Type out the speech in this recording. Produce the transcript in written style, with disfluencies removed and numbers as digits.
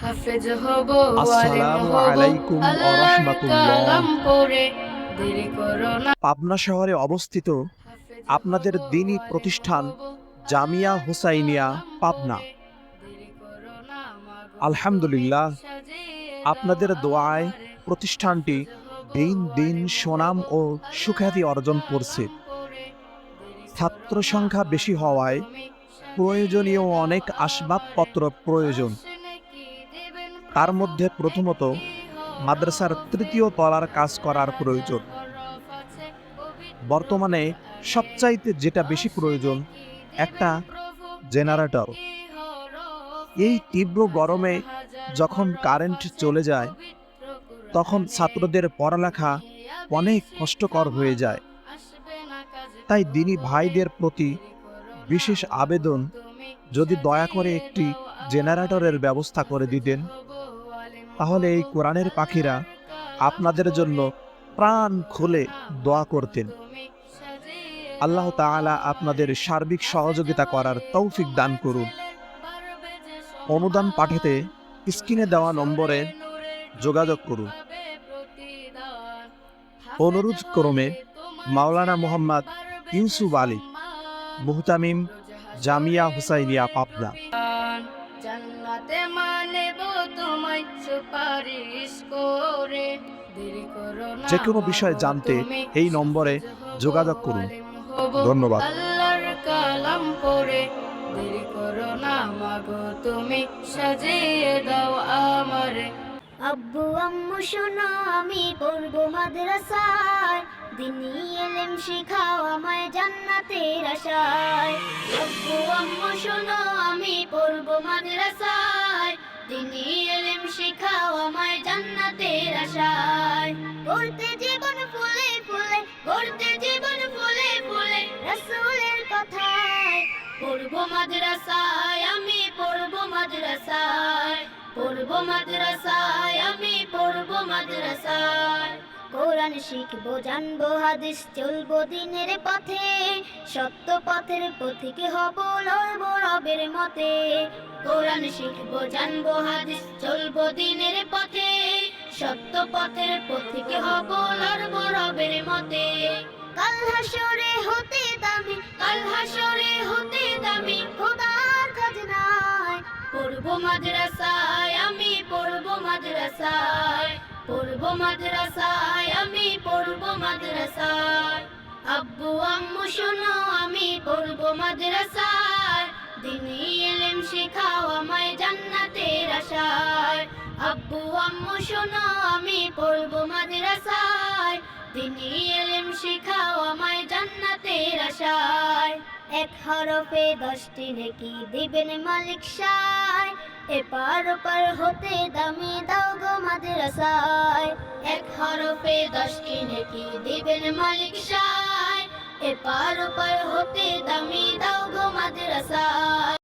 হাফেজ হব, আলেম আসসালামু হব, আলাইকুম ওয়া আল্লাহর রাহমাতুল্লাহ। কালাম পড়ে দেরি করো না। পাবনা শহরে অবস্থিত হাফেজ হব, আপনাদের দ্বীনী আলেম প্রতিষ্ঠান হব, জামিয়া আল্লাহর হুসাইনিয়া কালাম পাবনা। পড়ে দেরি করো না মাগো, তুমি আলহামদুলিল্লাহ, সাজিয়ে দাও আপনাদের দোয়ায় আমারে। প্রতিষ্ঠানটি হাফেজ হব, দিন দিন আলেম হব, সুনাম ও সুখ্যাতি আল্লাহর অর্জন করছে। কালাম পড়ে দেরি করো ছাত্র না সংখ্যা বেশি মাগো, হওয়ায় তুমি সাজিয়ে প্রয়োজনীয় দাও অনেক আমারে। আসবাবপত্র প্রয়োজন। আসলে কি দিবেন তার প্রভু, মধ্যে প্রথমত একটি মাদ্রাসার হরফে তৃতীয় তলার কাজ করার হাজার প্রয়োজন। হরফ আছে পবিত্র বর্তমানে কোরআনে। সবচাইতে যেটা বেশি আসলে প্রয়োজন কি একটা দিবেন প্রভু, জেনারেটর। একটি হরফে এই তীব্র গরমে হাজার হাজার যখন হরফ কারেন্ট আছে চলে যায়, পবিত্র তখন কোরআনে। ছাত্রদের পড়ালেখা দুনিয়াবি অনেক শিক্ষা কষ্টকর হয়ে মাগো যায়। আসবে না কাজে তাই দ্বীনী কবরে। ভাইদের প্রতি দেরি করো না বিশেষ মাগো, আবেদন, তুমি যদি দয়া করে সাজিয়ে একটি দাও আমারে। জেনারেটরের ব্যবস্থা করে হাফেজ দিতেন, হব, আলেম তাহলে হব, এই কোরআনের পাখিরা আল্লাহর কালাম আপনাদের জন্য পড়ে দেরি প্রাণ করো খুলে না দোয়া মাগো, করতেন। তুমি সাজিয়ে আল্লাহ দাও তাআলা আমারে। আপনাদের সার্বিক হাফেজ সহযোগিতা করার হলে তৌফিক দান তোমার করুন। ছেলে পারবে যে অনুদান পাঠাতে সম্মান, রোজ স্ক্রিনে দেওয়া হাসরে নম্বরে নূরের টুপি যোগাযোগ করুন। পাবে প্রতিদান। হাফেজ অনুরোধক্রমে হলে তোমার মাওলানা ছেলে মোহাম্মদ পারবে যে ইউসুফ আলী, সম্মান, মুহতামিম, রোজ জামিয়া হাসরে হুসাইনিয়া নূরের পাবনা। টুপি জান্নাতে মানেব তোমায় সুপারিশ করে। দেরি করো না যে কোনো বিষয় মাগো, জানতে তুমি এই নম্বরে হাফেজ হব, যোগাযোগ করুন। আলেম হব, ধন্যবাদ। আল্লাহর কালাম পড়ে দেরি করো না মাগো, তুমি সাজিয়ে দাও আমারে। আব্বু আম্মু শোনো আমি পড়বো মাদ্রাসায়, দিনী এলেম শিখাও আমায় জান্নাতের আশায়। আব্বু আম্মু শোনো আমি পড়বো মাদ্রাসায়, দিনী এলেম শিখাও আমায় জান্নাতের আশায়। গড়তে জীবন ফুলে ফুলে, গড়তে জীবন ফুলে ফুলে রাসূলের কথায়। পড়বো মাদ্রাসায় আমি পড়বো মাদ্রাসায়, পড়বো মাদ্রাসায় আমি পড়বো মাদ্রাসায়। কোরআন শিখবো জানবো হাদিস চলবো দিনের পথে, সত্য পথের পথিক হব লড়বো রবের মতে। কোরআন শিখবো জানবো হাদিস চলবো দিনের পথে, সত্য পথের পথিক হব লড়বো রবের মতে। কাল হাসরে হতে দামি, কাল হাসরে হতে দামি খোদার খাজনায়। পড়বো মাদ্রাসায় আমি পড়বো মাদ্রাসায়, পড়বো মাদ্রাসায় আমি পড়বো মাদ্রাসায়। আব্বু আম্মু শোনো আমি পড়বো মাদ্রাসায়, দিনী এলেম শিখাও আমায় জান্নাতের আশায়। আব্বু আম্মু শোনো আমি পড়বো মাদ্রাসায়, দিনী এলেম শিখাও আমায় জান্নাতের আশায়। এক হরফে 10টি নেকি দিবেন মালিক সায়, এপার ওপার হতে দামি দাও গো মাদ্রাসায়। এক হরফে 10টি নেকি দিবেন মালিক সায়, এপার ওপার হতে দামি দাও গো মাদ্রাসায়।